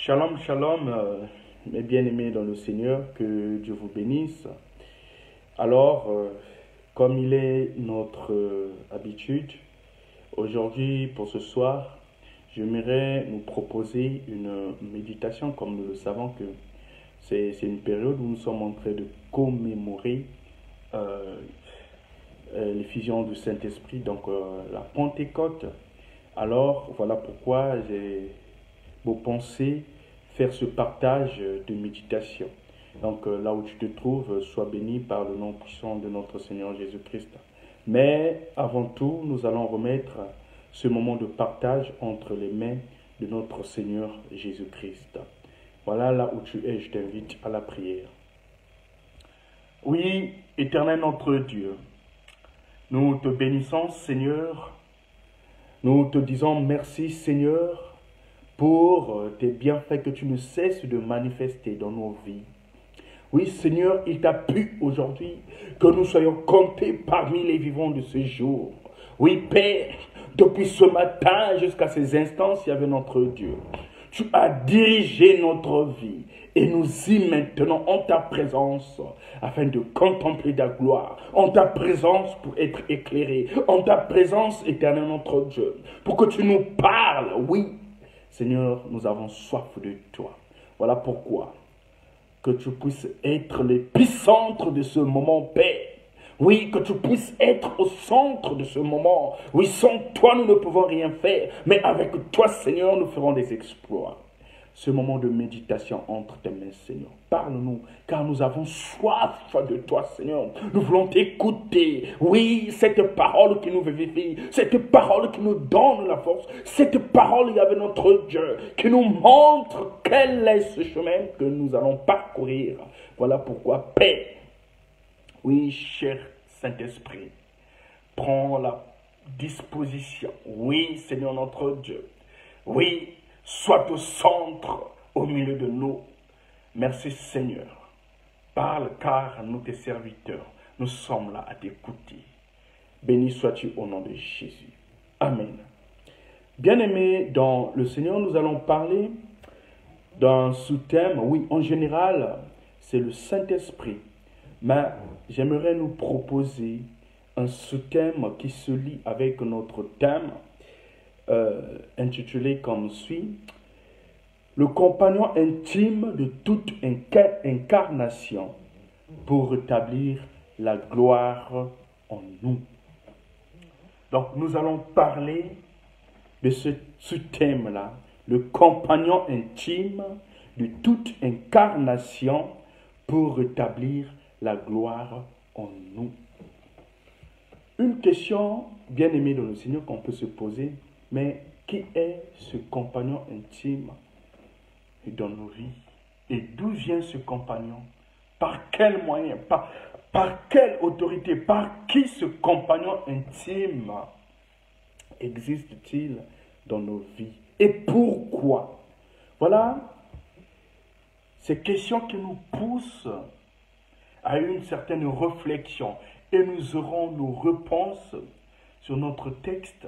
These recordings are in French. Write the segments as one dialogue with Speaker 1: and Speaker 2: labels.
Speaker 1: Shalom, shalom, mes bien-aimés dans le Seigneur, que Dieu vous bénisse. Alors, comme il est notre habitude, aujourd'hui, pour ce soir, j'aimerais nous proposer une méditation, comme nous le savons que c'est une période où nous sommes en train de commémorer l'effusion du Saint-Esprit, donc la Pentecôte. Alors, voilà pourquoi j'ai pensé faire ce partage de méditation. Donc là où tu te trouves, sois béni par le nom puissant de notre Seigneur Jésus-Christ. Mais avant tout, nous allons remettre ce moment de partage entre les mains de notre Seigneur Jésus-Christ. Voilà, là où tu es, je t'invite à la prière. Oui, éternel notre Dieu, nous te bénissons, Seigneur. Nous te disons merci, Seigneur, pour tes bienfaits que tu ne cesses de manifester dans nos vies. Oui, Seigneur, il t'a plu aujourd'hui que nous soyons comptés parmi les vivants de ce jour. Oui, Père, depuis ce matin jusqu'à ces instants, il y avait notre Dieu. Tu as dirigé notre vie et nous y maintenons en ta présence afin de contempler ta gloire, en ta présence pour être éclairé, en ta présence, éternel notre Dieu, pour que tu nous parles, oui. Seigneur, nous avons soif de toi. Voilà pourquoi que tu puisses être l'épicentre de ce moment, Père. Oui, que tu puisses être au centre de ce moment. Oui, sans toi, nous ne pouvons rien faire. Mais avec toi, Seigneur, nous ferons des exploits. Ce moment de méditation entre tes mains, Seigneur. Parle-nous, car nous avons soif de toi, Seigneur. Nous voulons t'écouter. Oui, cette parole qui nous vivifie, cette parole qui nous donne la force, cette parole, il y avait notre Dieu, qui nous montre quel est ce chemin que nous allons parcourir. Voilà pourquoi, Père, oui, cher Saint-Esprit, prends la disposition. Oui, Seigneur notre Dieu. Oui, sois au centre, au milieu de nous. Merci Seigneur. Parle car nous tes serviteurs, nous sommes là à t'écouter. Béni sois-tu au nom de Jésus. Amen. Bien-aimés dans le Seigneur, nous allons parler d'un sous-thème. Oui, en général, c'est le Saint-Esprit. Mais j'aimerais nous proposer un sous-thème qui se lie avec notre thème, intitulé comme suit: le compagnon intime de toute incarnation pour rétablir la gloire en nous. Donc nous allons parler de ce thème-là, le compagnon intime de toute incarnation pour rétablir la gloire en nous. Une question bien aimée dans le Seigneur qu'on peut se poser: mais qui est ce compagnon intime dans nos vies? Et d'où vient ce compagnon? Par quel moyen? Par quelle autorité? Par qui ce compagnon intime existe-t-il dans nos vies? Et pourquoi? Voilà ces questions qui nous poussent à une certaine réflexion. Et nous aurons nos réponses sur notre texte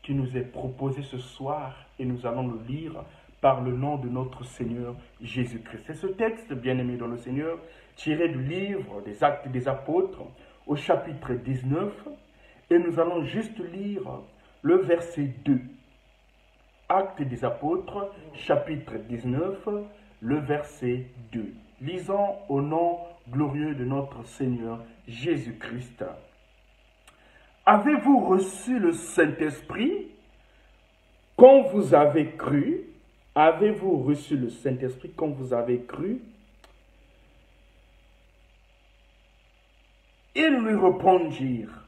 Speaker 1: qui nous est proposé ce soir, et nous allons le lire par le nom de notre Seigneur Jésus-Christ. C'est ce texte, bien-aimé dans le Seigneur, tiré du livre des Actes des Apôtres, au chapitre 19, et nous allons juste lire le verset 2. Actes des Apôtres, chapitre 19, le verset 2. Lisons au nom glorieux de notre Seigneur Jésus-Christ. Avez-vous reçu le Saint-Esprit quand vous avez cru? Avez-vous reçu le Saint-Esprit quand vous avez cru? Ils lui répondirent: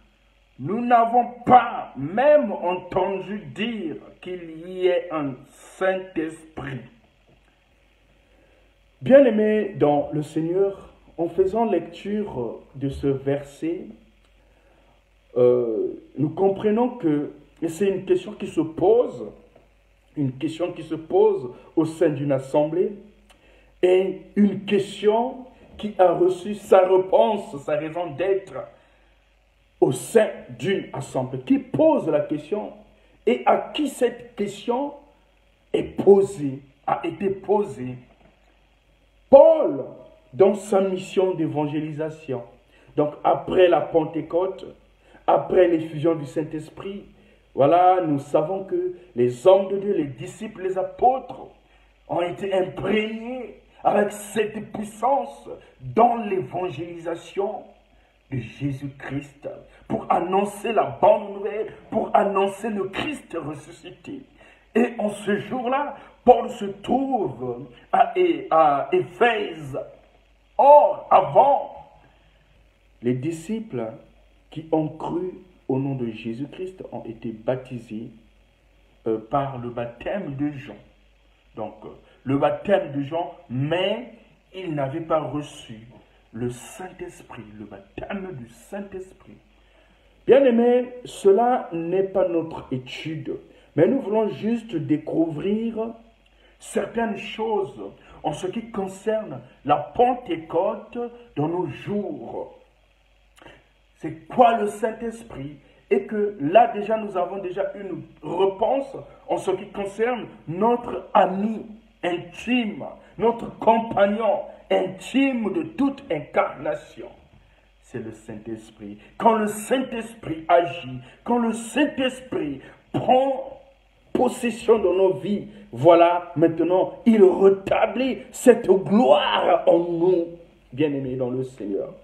Speaker 1: nous n'avons pas même entendu dire qu'il y ait un Saint-Esprit. Bien-aimés dans le Seigneur, en faisant lecture de ce verset, nous comprenons que c'est une question qui se pose, au sein d'une assemblée, et une question qui a reçu sa réponse, sa raison d'être au sein d'une assemblée, qui pose la question et à qui cette question est posée. a été posé. Paul, dans sa mission d'évangélisation, donc après la Pentecôte, après l'effusion du Saint-Esprit, voilà, nous savons que les hommes de Dieu, les disciples, les apôtres ont été imprégnés avec cette puissance dans l'évangélisation de Jésus-Christ pour annoncer la bonne nouvelle, pour annoncer le Christ ressuscité. Et en ce jour-là, Paul se trouve à Éphèse. Or, avant, les disciples qui ont cru au nom de Jésus-Christ ont été baptisés par le baptême de Jean. Donc, le baptême de Jean, mais ils n'avaient pas reçu le Saint-Esprit, le baptême du Saint-Esprit. Bien-aimés, cela n'est pas notre étude, mais nous voulons juste découvrir certaines choses en ce qui concerne la Pentecôte dans nos jours. C'est quoi le Saint-Esprit? Et que là déjà nous avons déjà une réponse en ce qui concerne notre ami intime, notre compagnon intime de toute incarnation. C'est le Saint-Esprit. Quand le Saint-Esprit agit, quand le Saint-Esprit prend possession de nos vies, voilà, maintenant, il rétablit cette gloire en nous, bien-aimés dans le Seigneur.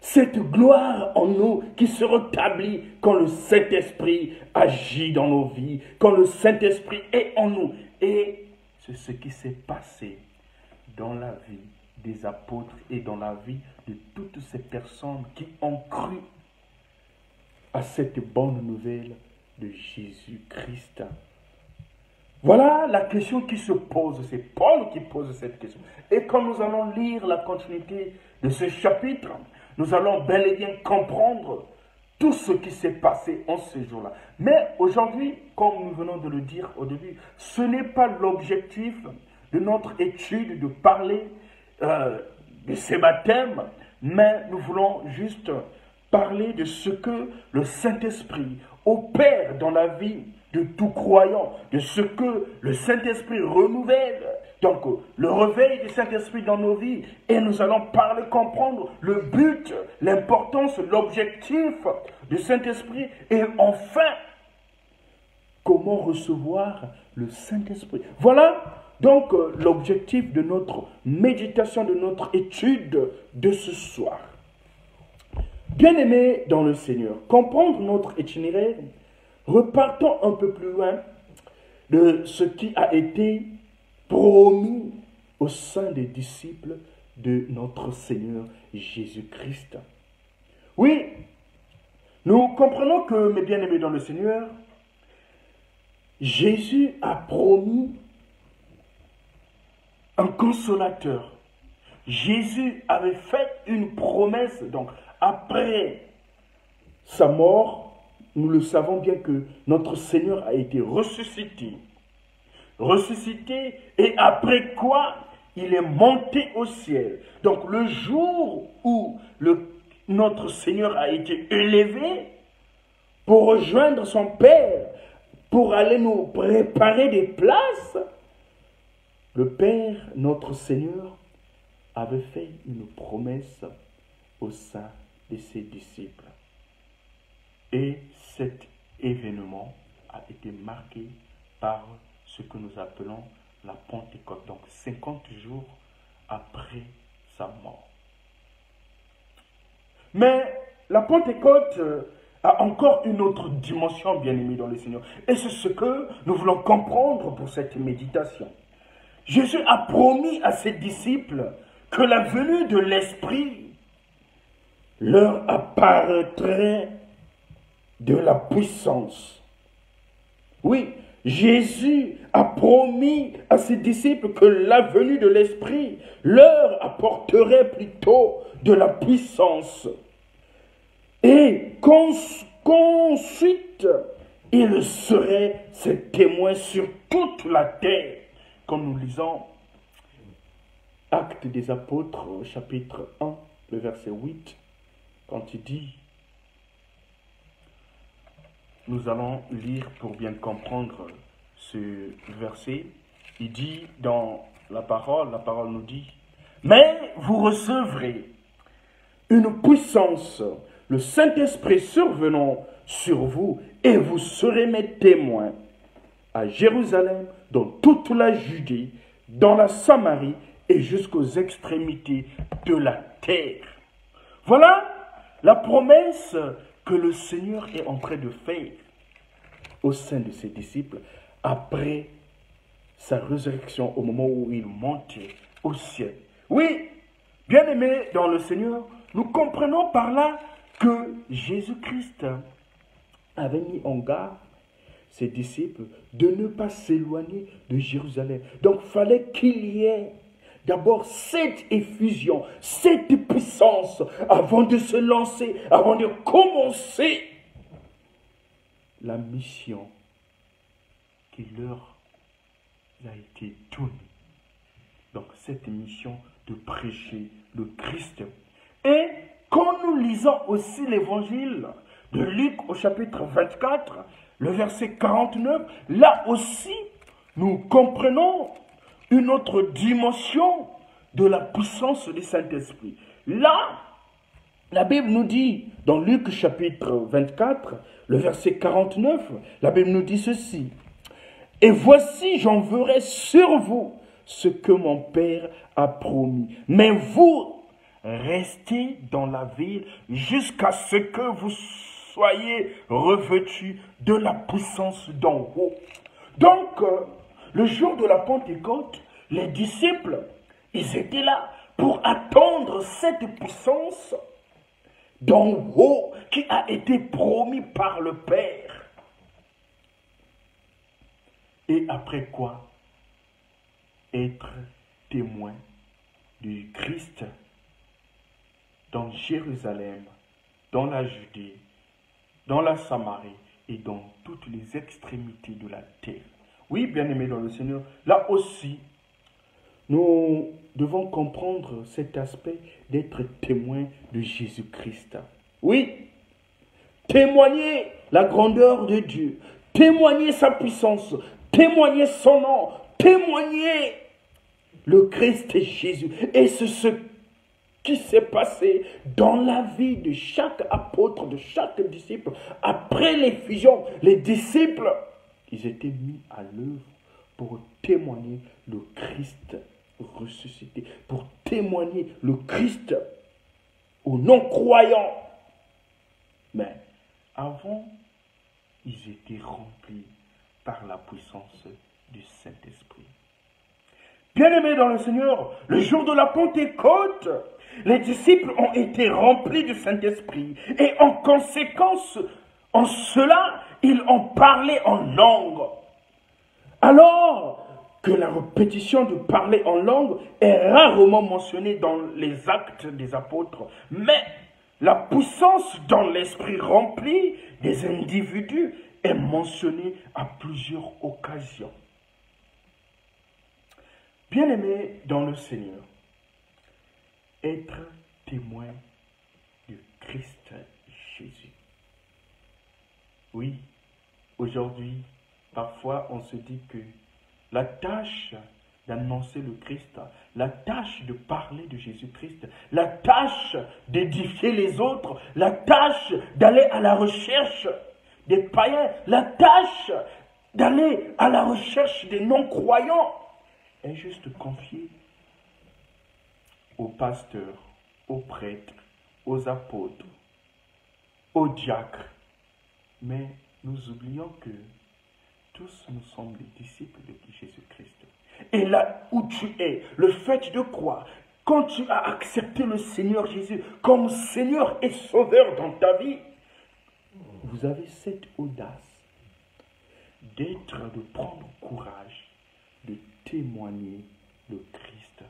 Speaker 1: Cette gloire en nous qui se rétablit quand le Saint-Esprit agit dans nos vies, quand le Saint-Esprit est en nous. Et c'est ce qui s'est passé dans la vie des apôtres et dans la vie de toutes ces personnes qui ont cru à cette bonne nouvelle de Jésus-Christ. Voilà la question qui se pose, c'est Paul qui pose cette question. Et quand nous allons lire la continuité de ce chapitre, nous allons bel et bien comprendre tout ce qui s'est passé en ce jour-là. Mais aujourd'hui, comme nous venons de le dire au début, ce n'est pas l'objectif de notre étude de parler de ces baptêmes, mais nous voulons juste parler de ce que le Saint-Esprit opère dans la vie de tout croyant, de ce que le Saint-Esprit renouvelle. Donc, le réveil du Saint-Esprit dans nos vies. Et nous allons parler, comprendre le but, l'importance, l'objectif du Saint-Esprit. Et enfin, comment recevoir le Saint-Esprit. Voilà donc l'objectif de notre méditation, de notre étude de ce soir. Bien-aimés dans le Seigneur, comprendre notre itinéraire, repartons un peu plus loin de ce qui a été promis au sein des disciples de notre Seigneur Jésus-Christ. Oui, nous comprenons que, mes bien-aimés dans le Seigneur, Jésus a promis un consolateur. Jésus avait fait une promesse, donc après sa mort, nous le savons bien que notre Seigneur a été ressuscité. Ressuscité, et après quoi il est monté au ciel. Donc le jour où notre Seigneur a été élevé pour rejoindre son Père, pour aller nous préparer des places, le Père, notre Seigneur, avait fait une promesse au sein de ses disciples. Et cet événement a été marqué par ce que nous appelons la Pentecôte, donc 50 jours après sa mort. Mais la Pentecôte a encore une autre dimension, bien-aimée dans le Seigneur. Et c'est ce que nous voulons comprendre pour cette méditation. Jésus a promis à ses disciples que la venue de l'Esprit leur apparaîtrait de la puissance. Oui, Jésus a promis à ses disciples que la venue de l'Esprit leur apporterait plutôt de la puissance. Et qu'ensuite, ils seraient ses témoins sur toute la terre. Comme nous lisons Actes des Apôtres, chapitre 1, le verset 8, quand il dit, nous allons lire pour bien comprendre ce verset. Il dit dans la parole nous dit, mais vous recevrez une puissance, le Saint-Esprit survenant sur vous, et vous serez mes témoins à Jérusalem, dans toute la Judée, dans la Samarie et jusqu'aux extrémités de la terre. Voilà la promesse que le Seigneur est en train de faire au sein de ses disciples après sa résurrection, au moment où il montait au ciel. Oui, bien-aimés dans le Seigneur, nous comprenons par là que Jésus-Christ avait mis en garde ses disciples de ne pas s'éloigner de Jérusalem. Donc, il fallait qu'il y ait d'abord cette effusion, cette puissance avant de se lancer, avant de commencer la mission qui leur a été donnée. Donc, cette mission de prêcher le Christ. Et quand nous lisons aussi l'évangile de Luc au chapitre 24, le verset 49, là aussi, nous comprenons une autre dimension de la puissance du Saint-Esprit. Là, la Bible nous dit, dans Luc chapitre 24, le verset 49, la Bible nous dit ceci. « Et voici, j'enverrai sur vous ce que mon Père a promis. Mais vous, restez dans la ville jusqu'à ce que vous soyez revêtus de la puissance d'en haut. » Donc, le jour de la Pentecôte, les disciples, ils étaient là pour attendre cette puissance d'en haut qui a été promis par le Père. Et après quoi? Être témoin du Christ dans Jérusalem, dans la Judée, dans la Samarie et dans toutes les extrémités de la terre. Oui, bien-aimés dans le Seigneur, là aussi, nous devons comprendre cet aspect d'être témoin de Jésus-Christ. Oui, témoigner la grandeur de Dieu, témoigner sa puissance, témoigner son nom, témoigner le Christ Jésus. Et c'est ce qui s'est passé dans la vie de chaque apôtre, de chaque disciple. Après l'effusion, les disciples, ils étaient mis à l'œuvre pour témoigner le Christ ressuscité, pour témoigner le Christ aux non-croyants. Mais avant, ils étaient remplis par la puissance du Saint-Esprit. Bien-aimés dans le Seigneur, le jour de la Pentecôte, les disciples ont été remplis du Saint-Esprit et en conséquence, en cela, ils ont parlé en langue. Alors que la répétition de parler en langue est rarement mentionnée dans les actes des apôtres, mais la puissance dans l'esprit rempli des individus est mentionnée à plusieurs occasions. Bien-aimés dans le Seigneur, être témoin du Christ Jésus. Oui, aujourd'hui, parfois on se dit que la tâche d'annoncer le Christ, la tâche de parler de Jésus-Christ, la tâche d'édifier les autres, la tâche d'aller à la recherche des païens, la tâche d'aller à la recherche des non-croyants est juste confiée aux pasteurs, aux prêtres, aux apôtres, aux diacres. Mais nous oublions que tous nous sommes les disciples de Jésus-Christ. Et là où tu es, le fait de croire, quand tu as accepté le Seigneur Jésus comme Seigneur et Sauveur dans ta vie, vous avez cette audace de prendre courage, de témoigner le Christ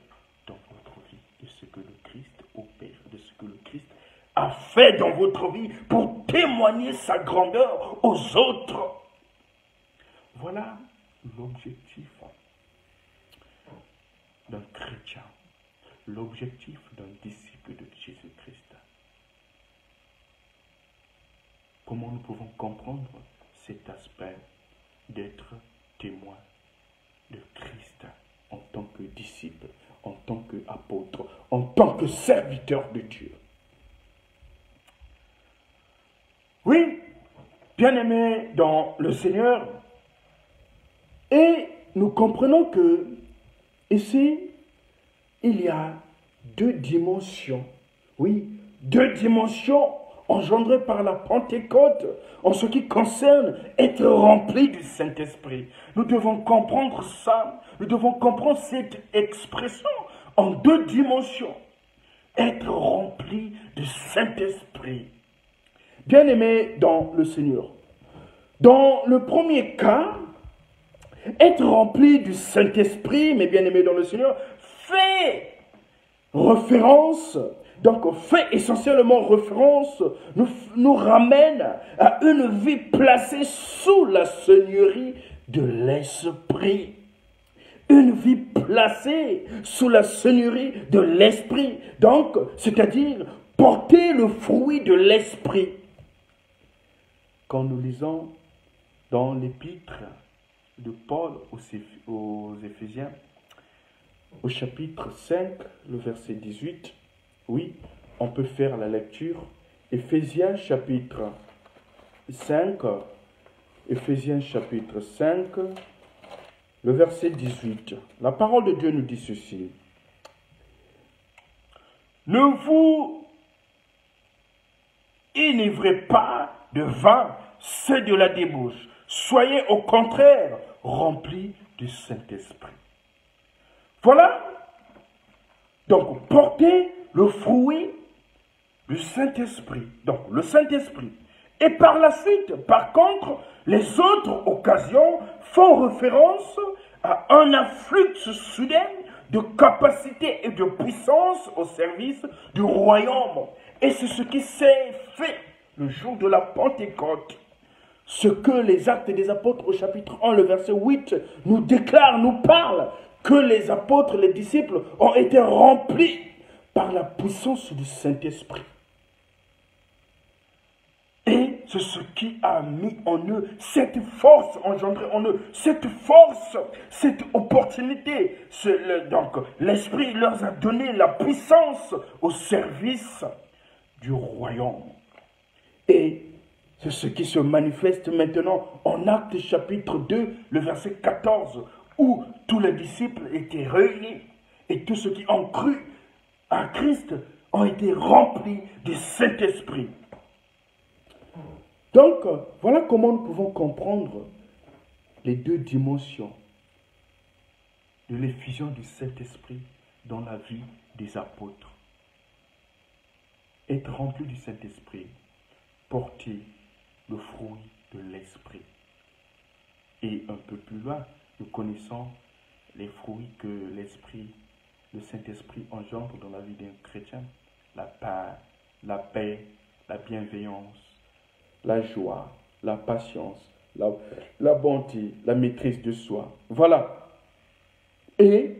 Speaker 1: dans votre vie, de ce que le Christ opère, de ce que le Christ a fait dans votre vie pour témoigner sa grandeur aux autres. Voilà l'objectif d'un chrétien, l'objectif d'un disciple de Jésus-Christ. Comment nous pouvons comprendre cet aspect d'être témoin de Christ? disciple, en tant qu'apôtre, en tant que serviteur de Dieu. Oui, bien-aimés dans le Seigneur, et nous comprenons que ici, il y a deux dimensions. Oui, deux dimensions engendrées par la Pentecôte en ce qui concerne être rempli du Saint-Esprit. Nous devons comprendre ça. Nous devons comprendre cette expression en deux dimensions. Être rempli du Saint-Esprit. Bien-aimé dans le Seigneur. Dans le premier cas, être rempli du Saint-Esprit, mes bien-aimés dans le Seigneur, fait référence, donc fait essentiellement référence, nous ramène à une vie placée sous la seigneurie de l'Esprit. Une vie placée sous la seigneurie de l'Esprit. Donc, c'est-à-dire porter le fruit de l'Esprit. Quand nous lisons dans l'épître de Paul aux Éphésiens, au chapitre 5, le verset 18, oui, on peut faire la lecture. Éphésiens chapitre 5, Éphésiens chapitre 5, le verset 18. La parole de Dieu nous dit ceci. Ne vous enivrez pas de vin, c'est de la débauche. Soyez au contraire remplis du Saint-Esprit. Voilà. Donc, portez le fruit du Saint-Esprit. Donc, le Saint-Esprit. Et par la suite, par contre, les autres occasions font référence à un afflux soudain de capacité et de puissance au service du royaume. Et c'est ce qui s'est fait le jour de la Pentecôte. Ce que les Actes des Apôtres au chapitre 1, le verset 8, nous déclarent, nous parle, que les apôtres, les disciples ont été remplis par la puissance du Saint-Esprit. Et c'est ce qui a mis en eux cette force engendrée en eux, cette force, cette opportunité. Donc l'Esprit leur a donné la puissance au service du royaume. Et c'est ce qui se manifeste maintenant en Actes chapitre 2, le verset 14, où tous les disciples étaient réunis et tous ceux qui ont cru à Christ ont été remplis du Saint-Esprit. Donc, voilà comment nous pouvons comprendre les deux dimensions de l'effusion du Saint-Esprit dans la vie des apôtres. Être rempli du Saint-Esprit, porter le fruit de l'Esprit. Et un peu plus loin, nous connaissons les fruits que l'Esprit, le Saint-Esprit engendre dans la vie d'un chrétien. La paix, la bienveillance, la joie, la patience, la bonté, la maîtrise de soi. Voilà. Et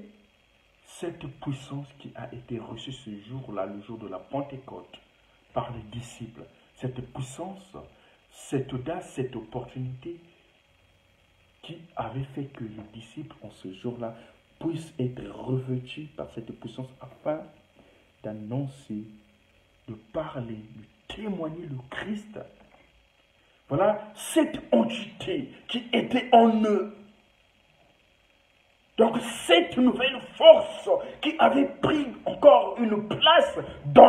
Speaker 1: cette puissance qui a été reçue ce jour-là, le jour de la Pentecôte, par les disciples, cette puissance, cette audace, cette opportunité qui avait fait que les disciples, en ce jour-là, puissent être revêtus par cette puissance afin d'annoncer, de parler, de témoigner le Christ. Voilà cette entité qui était en eux. Donc cette nouvelle force qui avait pris encore une place dans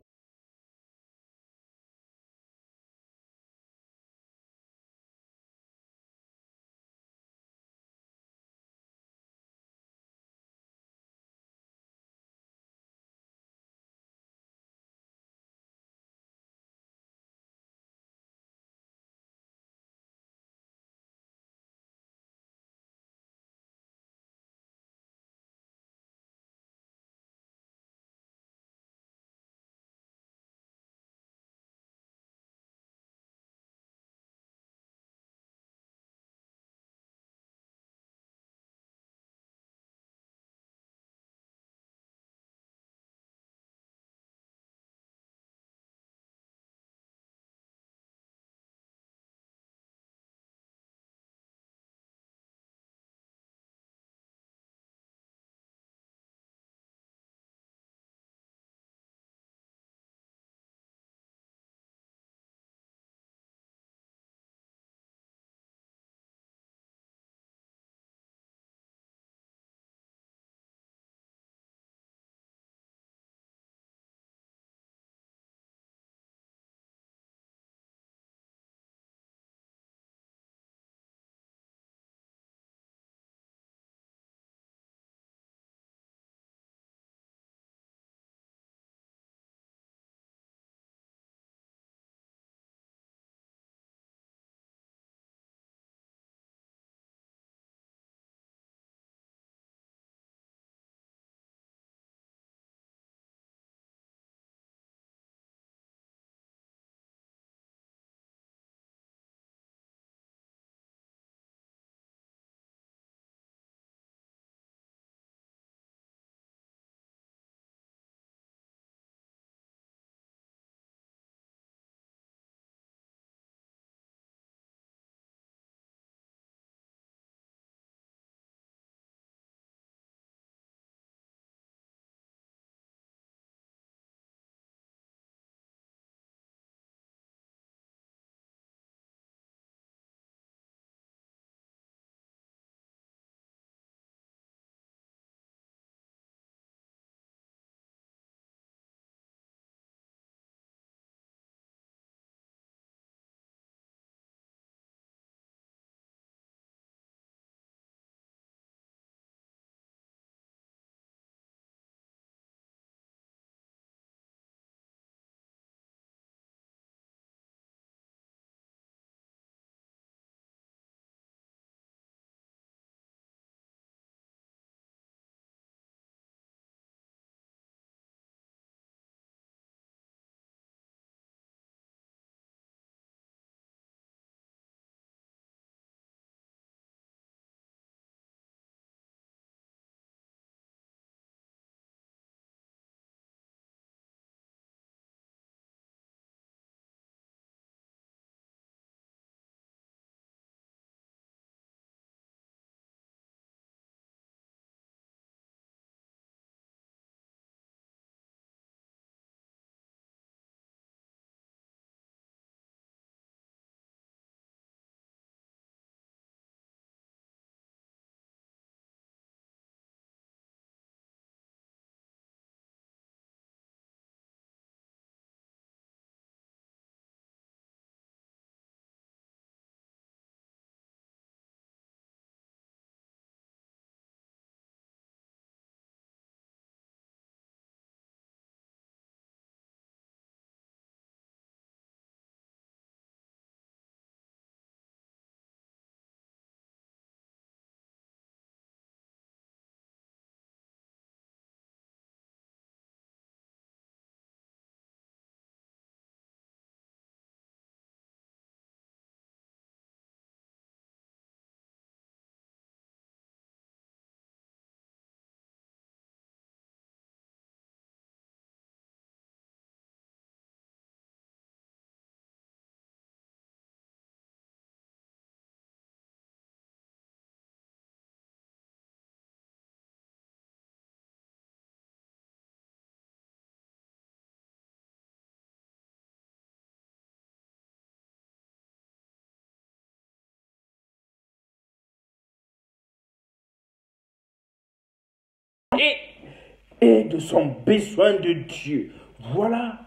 Speaker 1: et de son besoin de Dieu. Voilà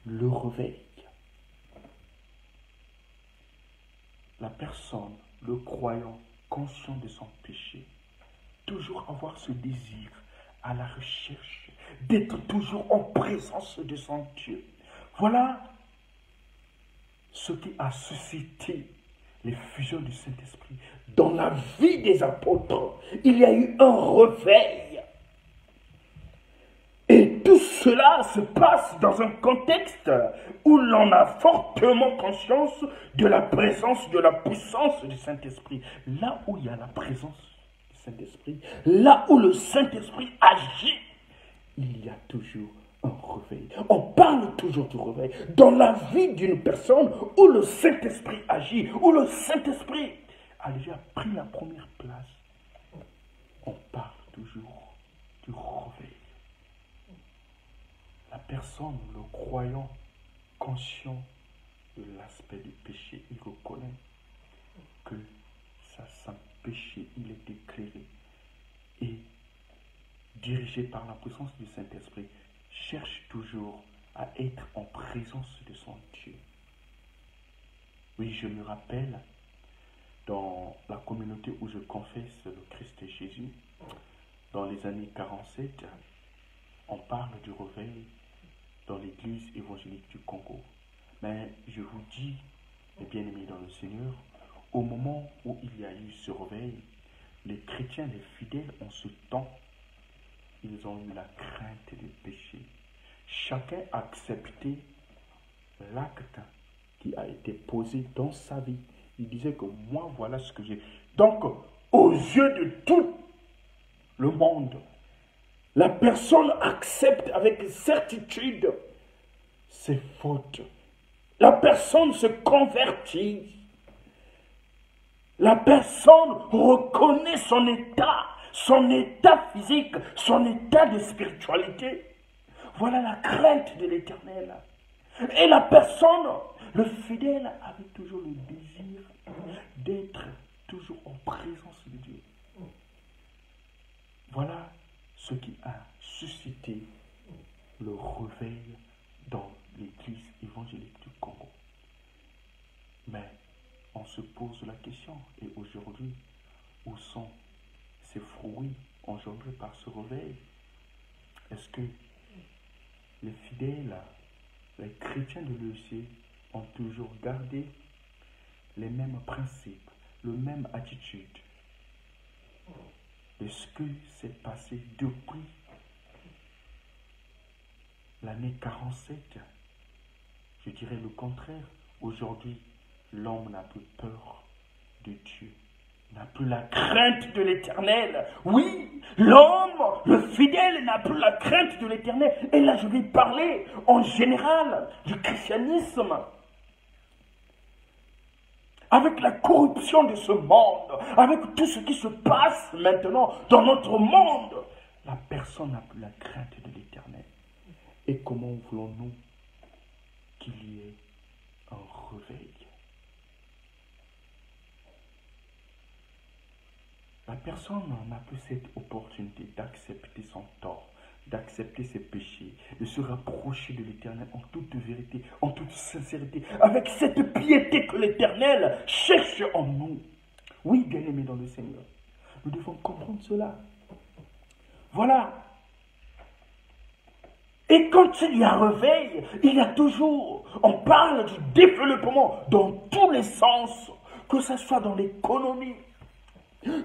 Speaker 1: le réveil. La personne, le croyant, conscient de son péché, toujours avoir ce désir à la recherche, d'être toujours en présence de son Dieu. Voilà ce qui a suscité l'effusion du Saint-Esprit. Dans la vie des apôtres, il y a eu un réveil. Et tout cela se passe dans un contexte où l'on a fortement conscience de la présence, de la puissance du Saint-Esprit. Là où il y a la présence du Saint-Esprit, là où le Saint-Esprit agit, il y a toujours un réveil. On parle toujours du réveil. Dans la vie d'une personne où le Saint-Esprit agit, où le Saint-Esprit a déjà pris la première place, on parle toujours du réveil. La personne, le croyant, conscient de l'aspect du péché, il reconnaît que sans péché, il est éclairé et dirigé par la puissance du Saint-Esprit, cherche toujours à être en présence de son Dieu. Oui, je me rappelle, dans la communauté où je confesse le Christ Jésus, dans les années 47, on parle du réveil dans l'église évangélique du Congo. Mais je vous dis, mes bien-aimés dans le Seigneur, au moment où il y a eu ce réveil, les chrétiens, les fidèles, en ce temps, ils ont eu la crainte du péché. Chacun a accepté l'acte qui a été posé dans sa vie. Il disait que moi, voilà ce que j'ai. Donc, aux yeux de tout le monde, la personne accepte avec certitude ses fautes. La personne se convertit. La personne reconnaît son état physique, son état de spiritualité. Voilà la crainte de l'Éternel. Et la personne, le fidèle, avait toujours le désir d'être toujours en présence de Dieu. Voilà ce qui a suscité le réveil dans l'église évangélique du Congo. Mais on se pose la question, et aujourd'hui, où sont ces fruits engendrés par ce réveil? Est-ce que les fidèles, les chrétiens de l'EC ont toujours gardé les mêmes principes, la même attitude? Et ce que s'est passé depuis l'année 47, je dirais le contraire. Aujourd'hui, l'homme n'a plus peur de Dieu, n'a plus la crainte de l'Éternel. Oui, l'homme, le fidèle, n'a plus la crainte de l'Éternel. Et là, je vais parler en général du christianisme. Avec la corruption de ce monde, avec tout ce qui se passe maintenant dans notre monde, la personne n'a plus la crainte de l'Éternel. Et comment voulons-nous qu'il y ait un réveil? La personne n'a plus cette opportunité d'accepter son tort, d'accepter ses péchés, de se rapprocher de l'Éternel en toute vérité, en toute sincérité, avec cette piété que l'Éternel cherche en nous. Oui, bien-aimés dans le Seigneur, nous devons comprendre cela. Voilà. Et quand il y a réveil, il y a toujours, on parle du développement dans tous les sens, que ce soit dans l'économie,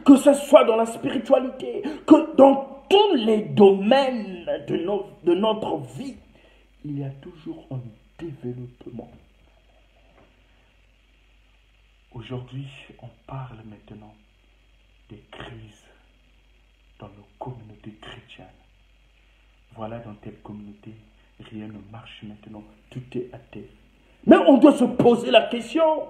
Speaker 1: que ce soit dans la spiritualité, que dans tous les domaines de notre vie, il y a toujours un développement. Aujourd'hui, on parle maintenant des crises dans nos communautés chrétiennes. Voilà, dans telle communauté, rien ne marche maintenant, tout est athée. Mais on doit se poser la question.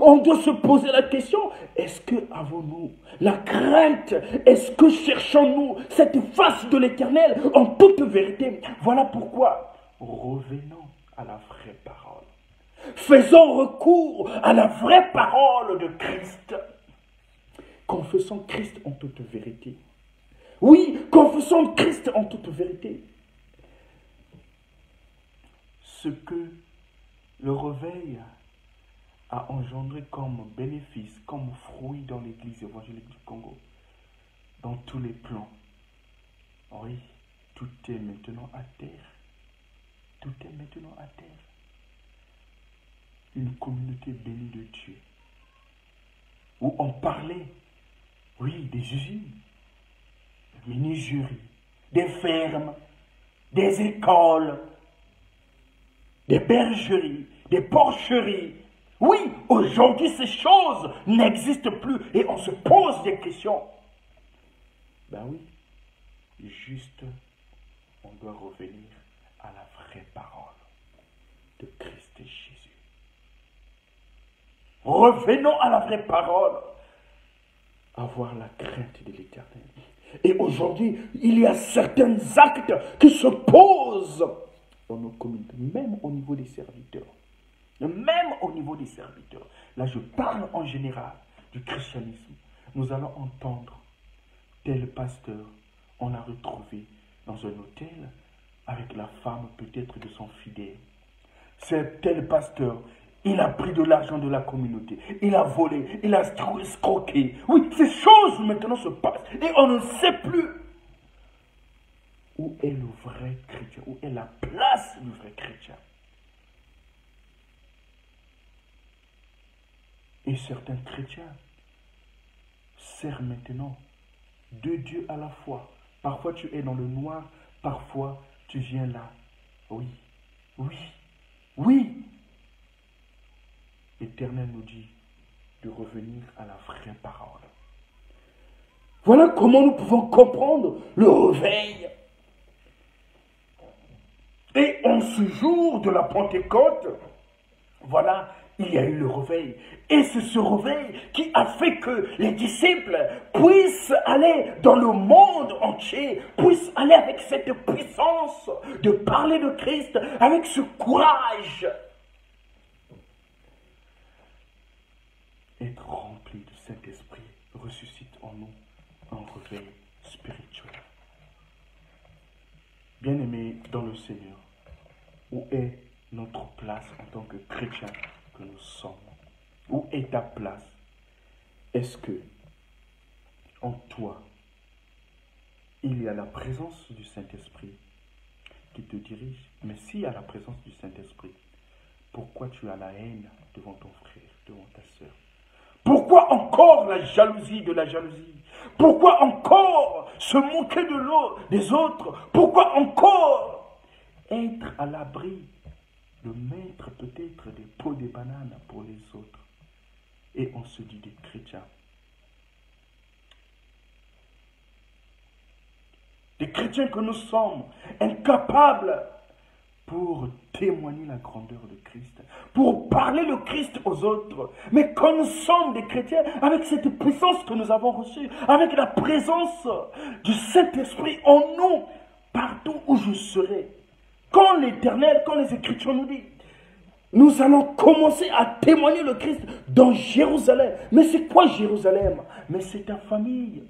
Speaker 1: On doit se poser la question, est-ce que avons-nous la crainte? Est-ce que cherchons-nous cette face de l'Éternel en toute vérité? Voilà pourquoi revenons à la vraie parole. Faisons recours à la vraie parole de Christ. Confessons Christ en toute vérité. Oui, confessons Christ en toute vérité. Ce que le réveil a engendré comme bénéfice, comme fruit dans l'Église évangélique du Congo, dans tous les plans. Oui, tout est maintenant à terre. Tout est maintenant à terre. Une communauté bénie de Dieu, où on parlait, oui, des usines, des menuiseries, des fermes, des écoles, des bergeries, des porcheries. Oui, aujourd'hui, ces choses n'existent plus et on se pose des questions. Ben oui, juste, on doit revenir à la vraie parole de Christ Jésus. Revenons à la vraie parole. Avoir la crainte de l'Éternel. Et aujourd'hui, il y a certains actes qui se posent dans nos communautés, même au niveau des serviteurs. Même au niveau des serviteurs. Là, je parle en général du christianisme. Nous allons entendre tel pasteur, on l'a retrouvé dans un hôtel avec la femme peut-être de son fidèle. C'est tel pasteur, il a pris de l'argent de la communauté, il a volé, il a escroqué. Oui, ces choses maintenant se passent et on ne sait plus où est le vrai chrétien, où est la place du vrai chrétien. Et certains chrétiens servent maintenant deux dieux à la fois. Parfois tu es dans le noir, parfois tu viens là. Oui, oui, oui. L'Éternel nous dit de revenir à la vraie parole. Voilà comment nous pouvons comprendre le réveil. Et en ce jour de la Pentecôte, voilà, il y a eu le réveil. Et c'est ce réveil qui a fait que les disciples puissent aller dans le monde entier, puissent aller avec cette puissance de parler de Christ, avec ce courage. Être rempli du Saint-Esprit ressuscite en nous un réveil spirituel. Bien-aimés dans le Seigneur, où est notre place en tant que chrétiens que nous sommes? Où est ta place? Est-ce que en toi, il y a la présence du Saint-Esprit qui te dirige? Mais s'il y a la présence du Saint-Esprit, pourquoi tu as la haine devant ton frère, devant ta sœur? Pourquoi encore la jalousie de la jalousie? Pourquoi encore se moquer de l'autre, des autres? Pourquoi encore être à l'abri de mettre peut-être des pots de bananes pour les autres? Et on se dit des chrétiens. Des chrétiens que nous sommes, incapables pour témoigner la grandeur de Christ, pour parler le Christ aux autres. Mais quand nous sommes des chrétiens, avec cette puissance que nous avons reçue, avec la présence du Saint-Esprit en nous, partout où je serai, quand l'Éternel, quand les Écritures nous disent, nous allons commencer à témoigner le Christ dans Jérusalem. Mais c'est quoi Jérusalem? Mais c'est ta famille.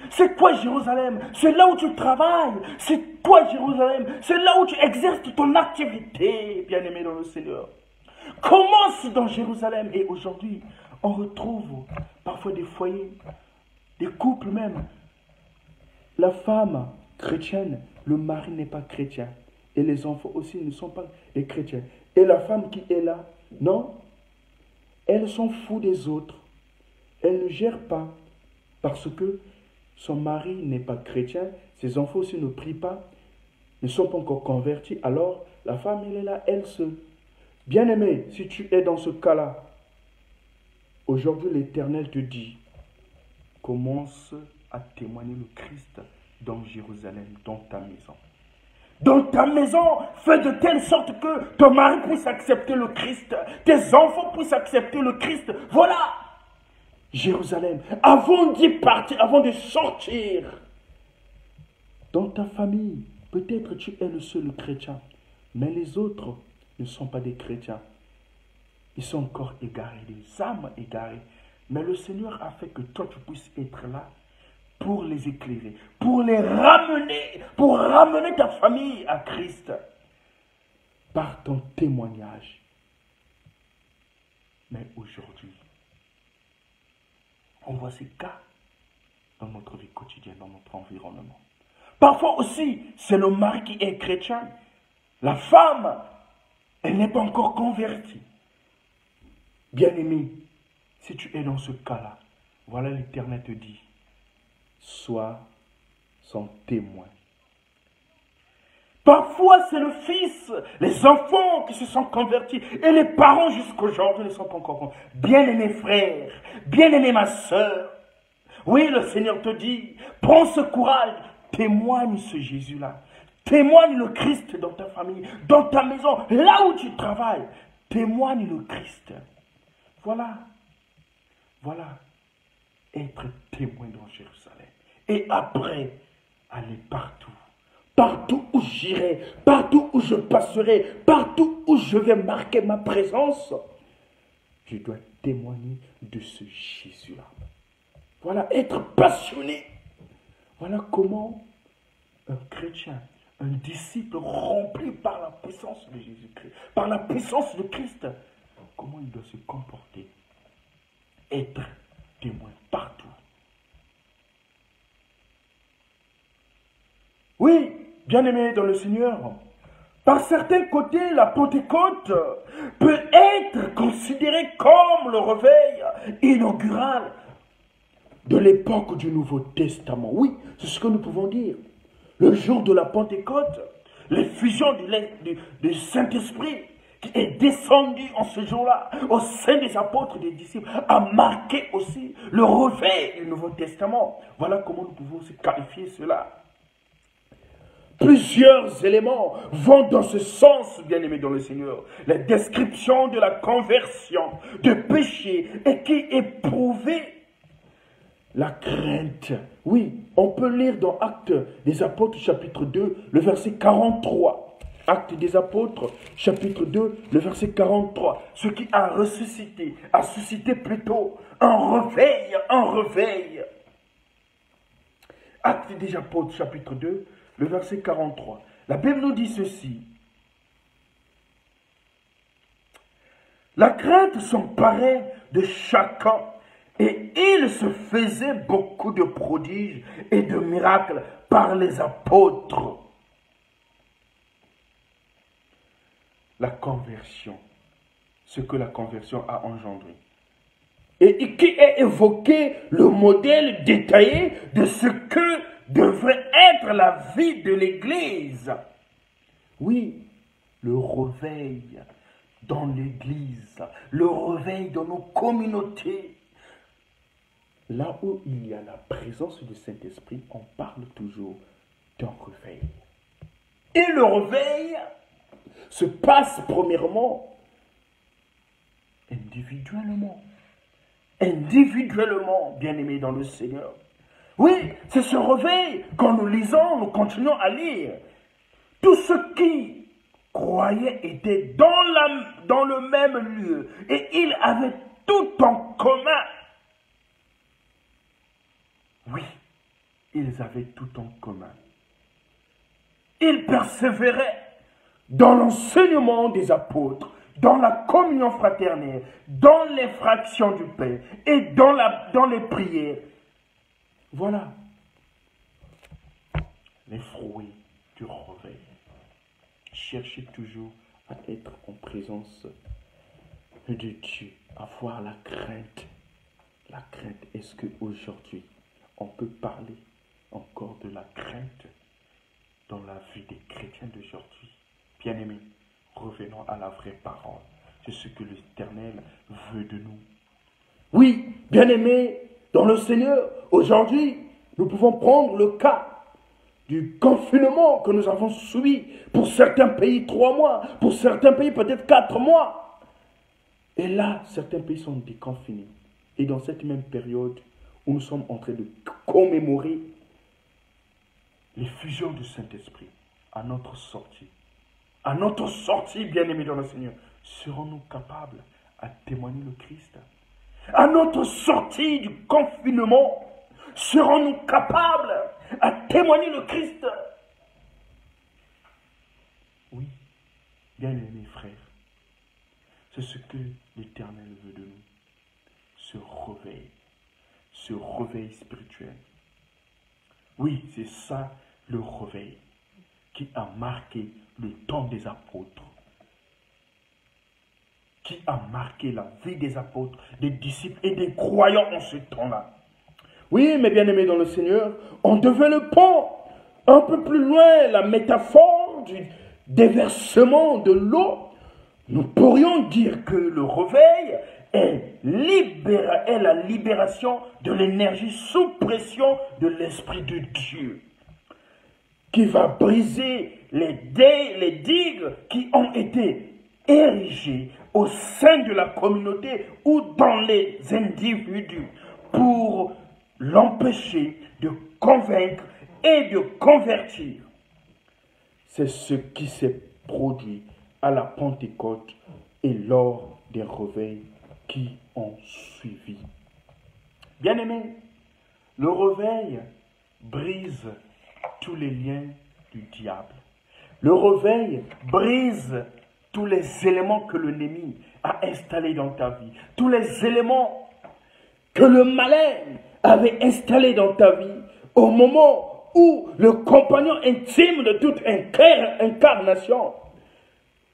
Speaker 1: C'est quoi Jérusalem? C'est là où tu travailles. C'est toi Jérusalem. C'est là où tu exerces ton activité, bien-aimé dans le Seigneur. Commence dans Jérusalem. Et aujourd'hui, on retrouve parfois des foyers, des couples même. La femme chrétienne, le mari n'est pas chrétien. Et les enfants aussi ne sont pas des chrétiens. Et la femme qui est là, non, elle s'en fout des autres. Elle ne gère pas parce que son mari n'est pas chrétien, ses enfants aussi ne prient pas, ne sont pas encore convertis. Alors, la femme, elle est là, elle seule. Bien-aimé, si tu es dans ce cas-là, aujourd'hui l'Éternel te dit, commence à témoigner le Christ dans Jérusalem, dans ta maison. Dans ta maison, fais de telle sorte que ton mari puisse accepter le Christ, tes enfants puissent accepter le Christ. Voilà! Jérusalem, avant d'y partir, avant de sortir, dans ta famille, peut-être tu es le seul chrétien, mais les autres ne sont pas des chrétiens. Ils sont encore égarés, des âmes égarées. Mais le Seigneur a fait que toi tu puisses être là pour les éclairer, pour les ramener, pour ramener ta famille à Christ par ton témoignage. Mais aujourd'hui, on voit ces cas dans notre vie quotidienne, dans notre environnement. Parfois aussi, c'est le mari qui est chrétien. La femme, elle n'est pas encore convertie. Bien-aimé, si tu es dans ce cas-là, voilà l'Éternel te dit, sois son témoin. Parfois, c'est le fils, les enfants qui se sont convertis et les parents jusqu'aujourd'hui ne sont pas encore convertis. Bien-aimé frère, bien-aimé ma soeur, oui, le Seigneur te dit, prends ce courage, témoigne ce Jésus-là. Témoigne le Christ dans ta famille, dans ta maison, là où tu travailles. Témoigne le Christ. Voilà, être témoin dans Jérusalem. Et après, aller partout. Partout où j'irai, partout où je passerai, partout où je vais marquer ma présence, je dois témoigner de ce Jésus-là. Voilà, être passionné. Voilà comment un chrétien, un disciple rempli par la puissance de Jésus-Christ, par la puissance de Christ, comment il doit se comporter. Être témoin partout. Oui, bien-aimé dans le Seigneur, par certains côtés, la Pentecôte peut être considérée comme le réveil inaugural de l'époque du Nouveau Testament. Oui, c'est ce que nous pouvons dire. Le jour de la Pentecôte, l'effusion du Saint-Esprit qui est descendu en ce jour-là au sein des apôtres et des disciples a marqué aussi le réveil du Nouveau Testament. Voilà comment nous pouvons aussi qualifier cela. Plusieurs éléments vont dans ce sens, bien-aimés dans le Seigneur. La description de la conversion, de péché, et qui éprouvait la crainte. Oui, on peut lire dans Actes des Apôtres, chapitre 2, le verset 43. Actes des Apôtres, chapitre 2, le verset 43. Ce qui a ressuscité, a suscité plutôt un réveil, un réveil. Actes des Apôtres, chapitre 2, le verset 43. La Bible nous dit ceci. La crainte s'emparait de chacun et il se faisait beaucoup de prodiges et de miracles par les apôtres. La conversion, ce que la conversion a engendré. Et qui est évoqué le modèle détaillé de ce que devrait être la vie de l'Église. Oui, le réveil dans l'Église, le réveil dans nos communautés. Là où il y a la présence du Saint-Esprit, on parle toujours d'un réveil. Et le réveil se passe premièrement individuellement. Individuellement, bien-aimés dans le Seigneur. Oui, c'est ce réveil, quand nous lisons, nous continuons à lire. Tous ceux qui croyaient étaient dans le même lieu et ils avaient tout en commun. Oui, ils avaient tout en commun. Ils persévéraient dans l'enseignement des apôtres, dans la communion fraternelle, dans les fractions du pain et dans les prières. Voilà les fruits du réveil. Cherchez toujours à être en présence de Dieu, avoir la crainte. La crainte, est-ce qu'aujourd'hui, on peut parler encore de la crainte dans la vie des chrétiens d'aujourd'hui? Bien-aimés, revenons à la vraie parole. C'est ce que l'Éternel veut de nous. Oui, bien-aimés, dans le Seigneur, aujourd'hui, nous pouvons prendre le cas du confinement que nous avons subi. Pour certains pays, 3 mois. Pour certains pays, peut-être 4 mois. Et là, certains pays sont déconfinés. Et dans cette même période où nous sommes en train de commémorer l'effusion du Saint-Esprit à notre sortie. À notre sortie, bien-aimés dans le Seigneur, serons-nous capables à témoigner le Christ? À notre sortie du confinement, Serons-nous capables à témoigner le Christ? Oui, bien-aimés frères, c'est ce que l'Éternel veut de nous. Ce réveil spirituel. Oui, c'est ça le réveil qui a marqué le temps des apôtres, qui a marqué la vie des apôtres, des disciples et des croyants en ce temps-là. Oui, mes bien-aimés dans le Seigneur, on devait le pont. Un peu plus loin, la métaphore du déversement de l'eau, nous pourrions dire que le réveil est la libération de l'énergie sous pression de l'Esprit de Dieu, qui va briser les digues qui ont été érigées au sein de la communauté ou dans les individus pour l'empêcher de convaincre et de convertir. C'est ce qui s'est produit à la Pentecôte et lors des réveils qui ont suivi. Bien-aimés, le réveil brise tous les liens du diable. Le réveil brise tous les éléments que l'ennemi a installés dans ta vie, tous les éléments que le malin avait installés dans ta vie au moment où le compagnon intime de toute incarnation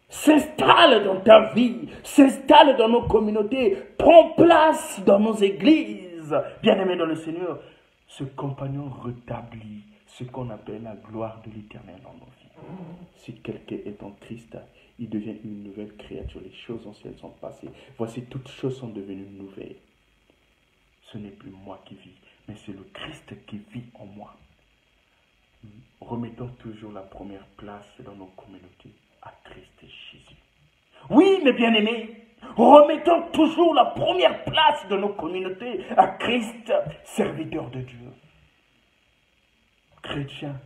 Speaker 1: s'installe dans ta vie, s'installe dans nos communautés, prend place dans nos églises. Bien-aimés dans le Seigneur, ce compagnon rétablit ce qu'on appelle la gloire de l'Éternel dans nos vies. Si quelqu'un est en Christ, il devient une nouvelle créature. Les choses anciennes sont passées. Voici, toutes choses sont devenues nouvelles. Ce n'est plus moi qui vis, mais c'est le Christ qui vit en moi. Remettons toujours la première place dans nos communautés à Christ Jésus. Oui, mes bien-aimés, remettons toujours la première place de nos communautés à Christ, serviteur de Dieu. Chrétiens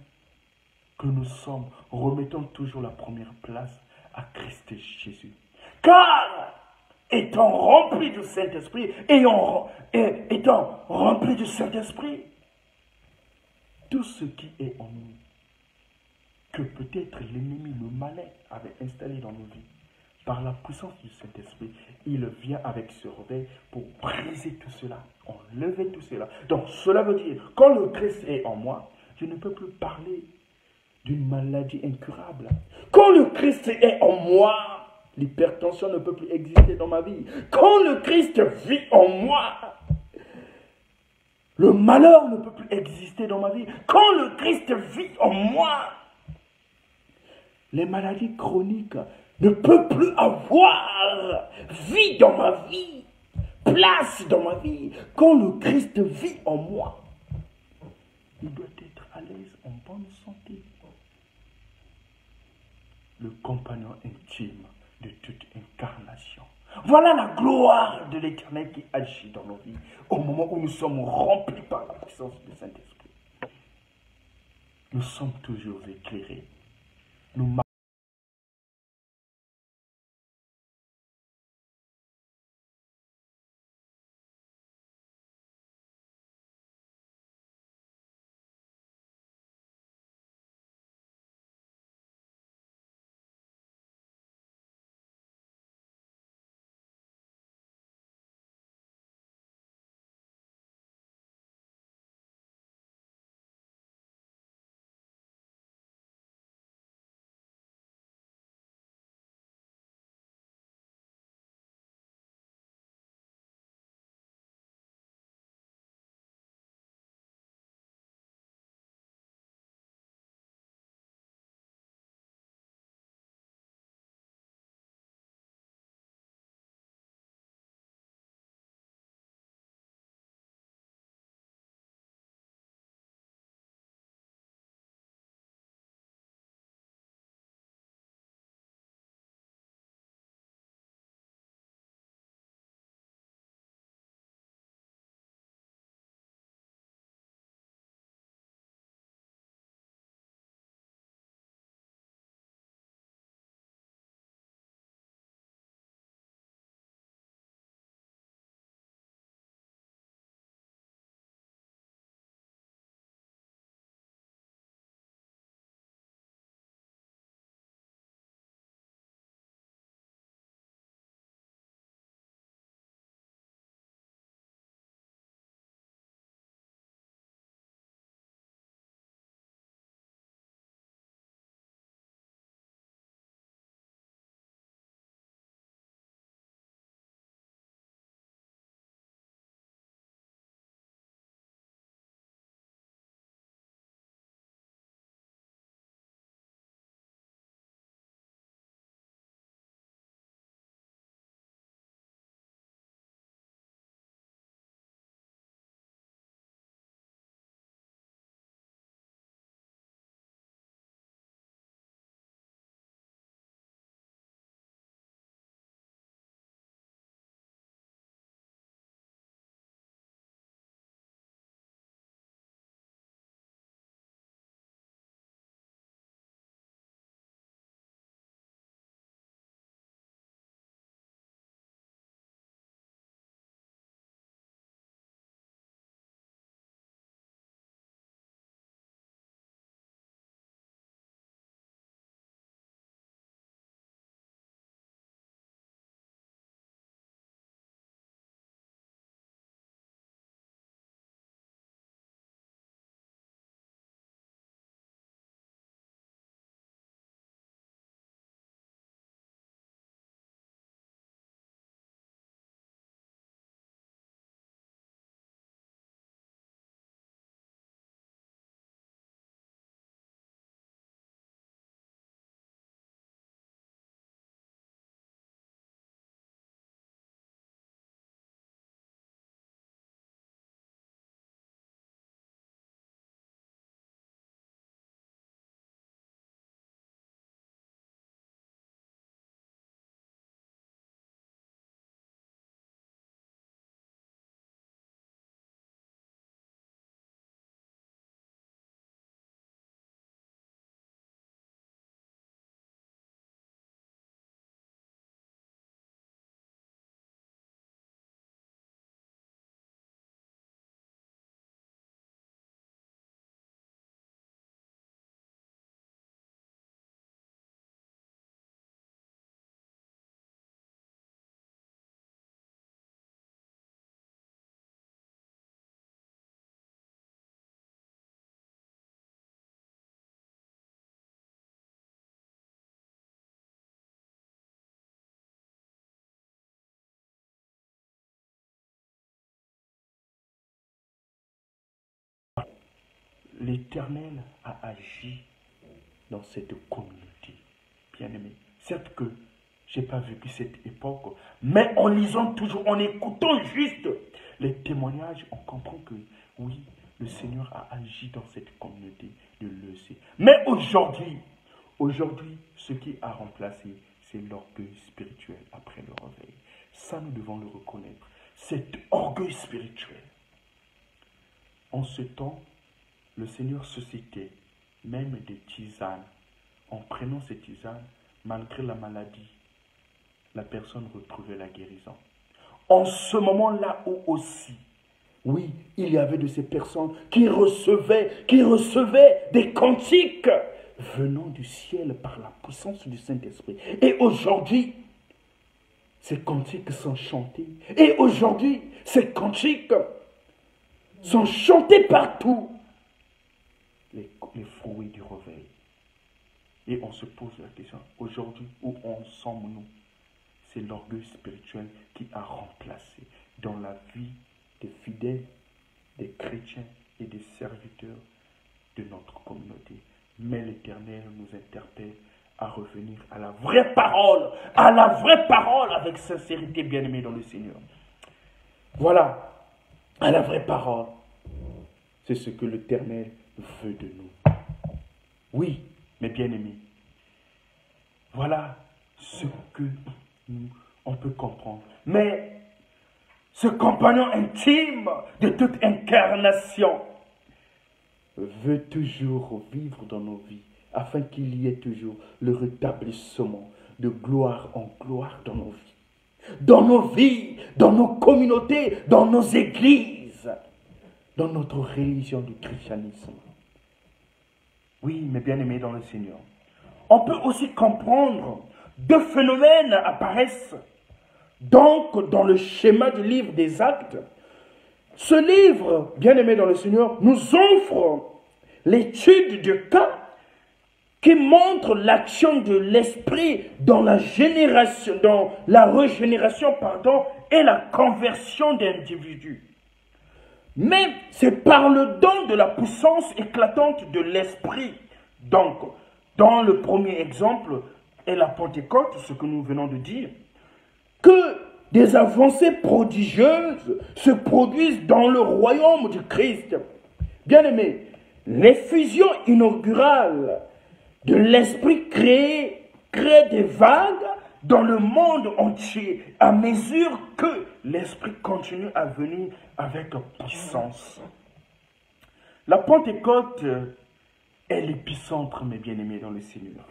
Speaker 1: que nous sommes, remettons toujours la première place à Christ Jésus. Car, étant remplis du Saint-Esprit, étant remplis du Saint-Esprit, tout ce qui est en nous, que peut-être l'ennemi, le malin, avait installé dans nos vies, par la puissance du Saint-Esprit, il vient avec ce réveil pour briser tout cela, enlever tout cela. Donc cela veut dire, quand le Christ est en moi, je ne peux plus parler d'une maladie incurable. Quand le Christ est en moi, l'hypertension ne peut plus exister dans ma vie. Quand le Christ vit en moi, le malheur ne peut plus exister dans ma vie. Quand le Christ vit en moi, les maladies chroniques ne peuvent plus avoir vie dans ma vie, place dans ma vie. Quand le Christ vit en moi, il doit être à l'aise, en bonne santé. Le compagnon intime de toute incarnation. Voilà la gloire de l'Éternel qui agit dans nos vies au moment où nous sommes remplis par la puissance du Saint-Esprit. Nous sommes toujours éclairés. Nous l'Éternel a agi dans cette communauté, bien-aimé. Certes que je n'ai pas vécu cette époque, mais en lisant toujours, en écoutant juste les témoignages, on comprend que oui, le Seigneur a agi dans cette communauté de l'EC. Mais aujourd'hui, ce qui a remplacé, c'est l'orgueil spirituel après le réveil. Ça, nous devons le reconnaître. Cet orgueil spirituel. En ce temps, le Seigneur suscitait même des tisanes. En prenant ces tisanes, malgré la maladie, la personne retrouvait la guérison. En ce moment-là où aussi, oui, il y avait de ces personnes qui recevaient des cantiques venant du ciel par la puissance du Saint-Esprit. Et aujourd'hui, ces cantiques sont chantés. Et aujourd'hui, ces cantiques sont chantés partout. Les fruits du réveil. Et on se pose la question, aujourd'hui, où en sommes-nous? C'est l'orgueil spirituel qui a remplacé dans la vie des fidèles, des chrétiens et des serviteurs de notre communauté. Mais l'Éternel nous interpelle à revenir à la vraie parole avec sincérité, bien-aimés dans le Seigneur. Voilà, à la vraie parole. C'est ce que l'Éternel veut de nous. Oui, mes bien-aimés, voilà ce que on peut comprendre. Mais ce compagnon intime de toute incarnation veut toujours vivre dans nos vies, afin qu'il y ait toujours le rétablissement de gloire en gloire dans nos vies. Dans nos vies, dans nos communautés, dans nos églises, dans notre religion du christianisme. Oui, mes bien-aimés dans le Seigneur. On peut aussi comprendre deux phénomènes apparaissent donc dans le schéma du livre des Actes. Ce livre, bien-aimé dans le Seigneur, nous offre l'étude de cas qui montre l'action de l'esprit dans la régénération, et la conversion d'individus. Mais c'est par le don de la puissance éclatante de l'esprit. Donc, dans le premier exemple est la Pentecôte, ce que nous venons de dire, que des avancées prodigieuses se produisent dans le royaume du Christ. Bien-aimés, l'effusion inaugurale de l'esprit crée des vagues dans le monde entier à mesure que l'esprit continue à venir avec puissance. La Pentecôte est l'épicentre, mes bien-aimés dans le Seigneur.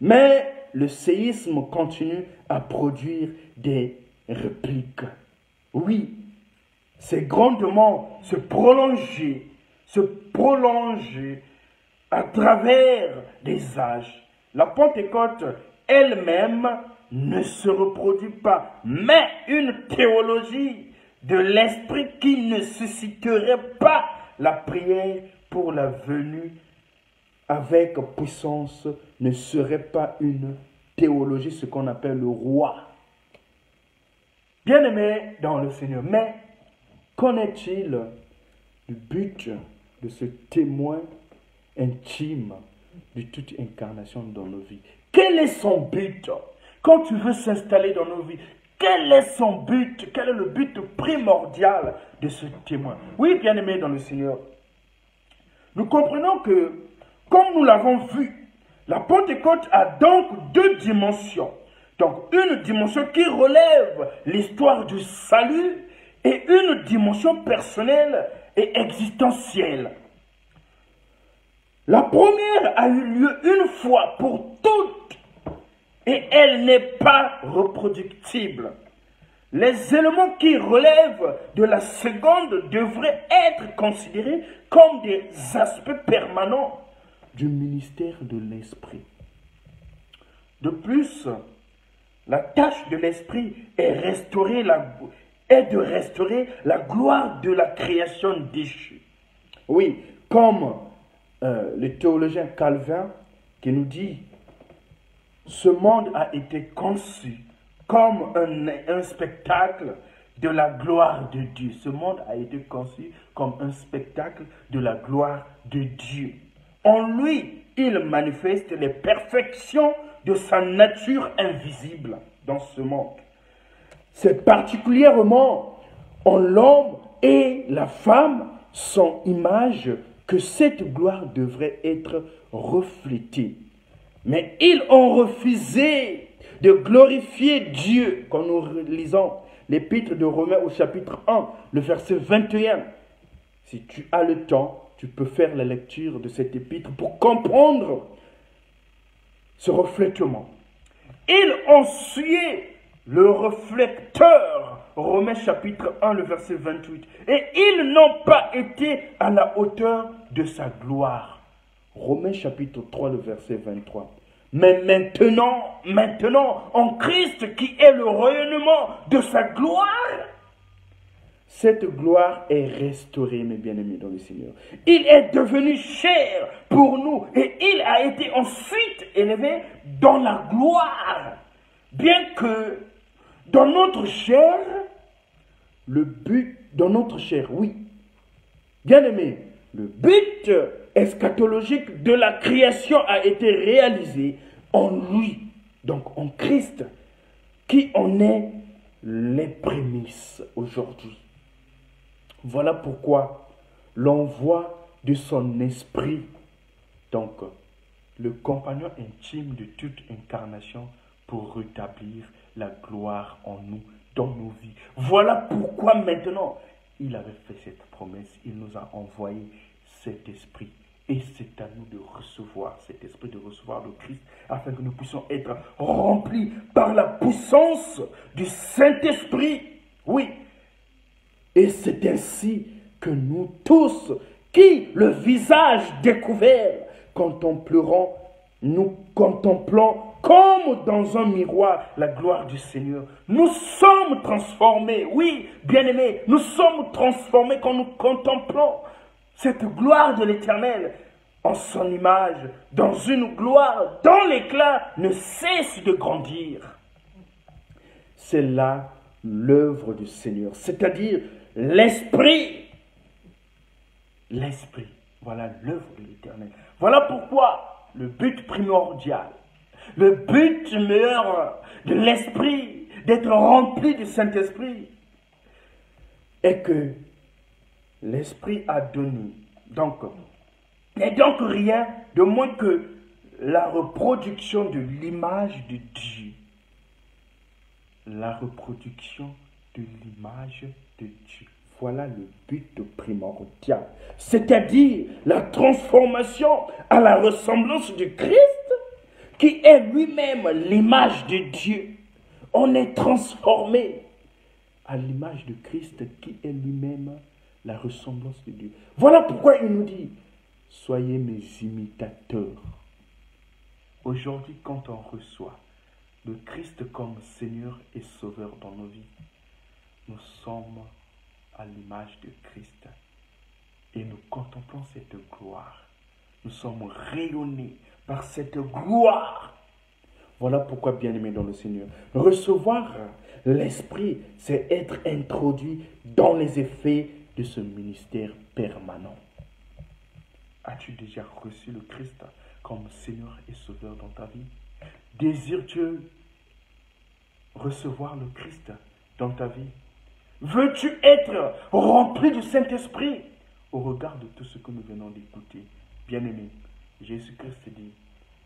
Speaker 1: Mais le séisme continue à produire des répliques. Oui, c'est grandement se prolonger à travers des âges. La Pentecôte elle-même ne se reproduit pas, mais une théologie de l'esprit qui ne susciterait pas la prière pour la venue avec puissance ne serait pas une théologie, ce qu'on appelle le roi. Bien-aimé dans le Seigneur, mais qu'en est-il du but de ce témoin intime de toute incarnation dans nos vies? Quel est son but? Quand tu veux s'installer dans nos vies, quel est son but? Quel est le but primordial de ce témoin? Oui, bien-aimé dans le Seigneur, nous comprenons que, comme nous l'avons vu, la Pentecôte a donc deux dimensions. Donc, une dimension qui relève l'histoire du salut et une dimension personnelle et existentielle. La première a eu lieu une fois pour toutes et elle n'est pas reproductible. Les éléments qui relèvent de la seconde devraient être considérés comme des aspects permanents du ministère de l'Esprit. De plus, la tâche de l'Esprit est de restaurer la gloire de la création déchue. Oui, comme le théologien Calvin qui nous dit « Ce monde a été conçu comme un spectacle de la gloire de Dieu. Ce monde a été conçu comme un spectacle de la gloire de Dieu. En lui, il manifeste les perfections de sa nature invisible dans ce monde. C'est particulièrement en l'homme et la femme, son image, que cette gloire devrait être reflétée. Mais ils ont refusé de glorifier Dieu, quand nous lisons l'épître de Romains au chapitre 1, le verset 21. Si tu as le temps, tu peux faire la lecture de cet épître pour comprendre ce reflètement. Ils ont sué le reflecteur, Romains chapitre 1, le verset 28. Et ils n'ont pas été à la hauteur de sa gloire. Romains chapitre 3, le verset 23. Mais maintenant, en Christ qui est le rayonnement de sa gloire, cette gloire est restaurée, mes bien-aimés dans le Seigneur. Il est devenu chair pour nous et il a été ensuite élevé dans la gloire. Bien que dans notre chair, le but, dans notre chair, oui. Bien-aimés, le but eschatologique de la création a été réalisé en lui, donc en Christ, qui en est les prémices aujourd'hui. Voilà pourquoi l'envoi de son esprit, donc le compagnon intime de toute incarnation pour rétablir la gloire en nous, dans nos vies. Voilà pourquoi maintenant, il avait fait cette promesse, il nous a envoyé cet esprit. Et c'est à nous de recevoir cet esprit, de recevoir le Christ, afin que nous puissions être remplis par la puissance du Saint-Esprit. Oui. Et c'est ainsi que nous tous, qui, le visage découvert, contemplerons, nous contemplons comme dans un miroir la gloire du Seigneur. Nous sommes transformés, oui, bien-aimés, nous sommes transformés quand nous contemplons cette gloire de l'Éternel en son image, dans une gloire dont l'éclat ne cesse de grandir. C'est là l'œuvre du Seigneur, c'est-à-dire l'Esprit. L'Esprit, voilà l'œuvre de l'Éternel. Voilà pourquoi le but primordial, le but meilleur de l'Esprit, d'être rempli du Saint-Esprit, est que l'Esprit a donné. Donc, n'est donc rien de moins que la reproduction de l'image de Dieu. La reproduction de l'image de Dieu. Voilà le but primordial. C'est-à-dire la transformation à la ressemblance du Christ, qui est lui-même l'image de Dieu. On est transformé à l'image de Christ, qui est lui-même la ressemblance de Dieu. Voilà pourquoi il nous dit, soyez mes imitateurs. Aujourd'hui, quand on reçoit le Christ comme Seigneur et Sauveur dans nos vies, nous sommes à l'image de Christ et nous contemplons cette gloire. Nous sommes rayonnés par cette gloire. Voilà pourquoi, bien-aimés dans le Seigneur, recevoir l'Esprit, c'est être introduit dans les effets de ce ministère permanent. As-tu déjà reçu le Christ comme Seigneur et Sauveur dans ta vie? Désires-tu recevoir le Christ dans ta vie? Veux-tu être rempli du Saint-Esprit? Au regard de tout ce que nous venons d'écouter, bien-aimés, Jésus-Christ dit,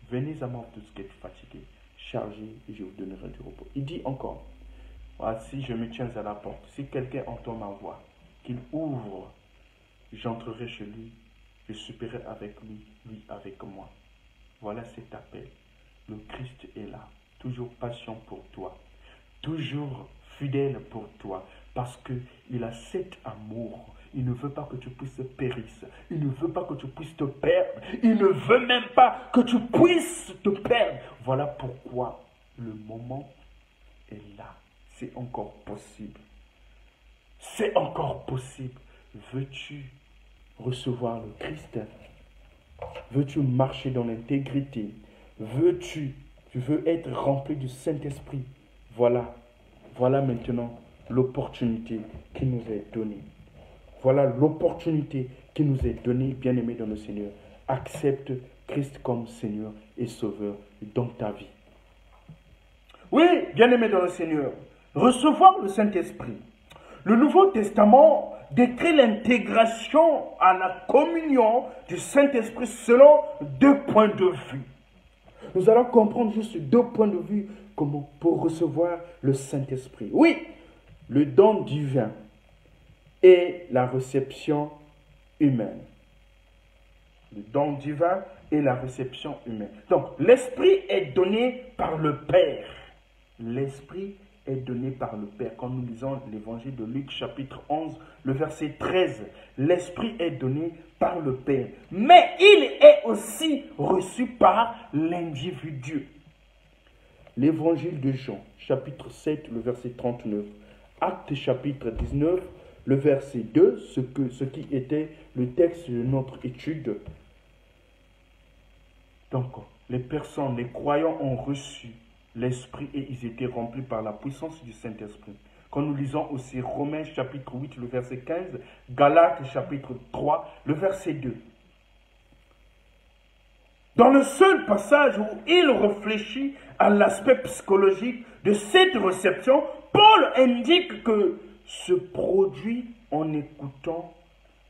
Speaker 1: venez à moi tous qui êtes fatigués, chargés, et je vous donnerai du repos. Il dit encore, voici, je me tiens à la porte. Si quelqu'un entend ma voix, qu'il ouvre, j'entrerai chez lui, je souperai avec lui, lui avec moi. Voilà cet appel. Le Christ est là, toujours patient pour toi, toujours fidèle pour toi, parce qu'il a cet amour. Il ne veut pas que tu puisses périr. Il ne veut pas que tu puisses te perdre. Il ne veut même pas que tu puisses te perdre. Voilà pourquoi le moment est là. C'est encore possible. C'est encore possible. Veux-tu recevoir le Christ? Veux-tu marcher dans l'intégrité? Tu veux être rempli du Saint-Esprit? Voilà maintenant l'opportunité qui nous est donnée. Voilà l'opportunité qui nous est donnée, bien-aimés dans le Seigneur. Accepte Christ comme Seigneur et Sauveur dans ta vie. Oui, bien-aimés dans le Seigneur, recevoir le Saint-Esprit. Le Nouveau Testament décrit l'intégration à la communion du Saint-Esprit selon 2 points de vue. Nous allons comprendre juste 2 points de vue pour recevoir le Saint-Esprit. Oui, le don divin et la réception humaine. Le don divin et la réception humaine. Donc, l'Esprit est donné par le Père. L'Esprit est donné par le Père. Quand nous lisons l'évangile de Luc chapitre 11, le verset 13, l'Esprit est donné par le Père. Mais il est aussi reçu par l'individu. L'évangile de Jean, chapitre 7, le verset 39. Actes chapitre 19, le verset 2, ce qui était le texte de notre étude. Donc, les personnes, les croyants ont reçu l'Esprit et ils étaient remplis par la puissance du Saint-Esprit. Quand nous lisons aussi Romains chapitre 8, le verset 15, Galates chapitre 3, le verset 2. Dans le seul passage où il réfléchit à l'aspect psychologique de cette réception, Paul indique que se produit en écoutant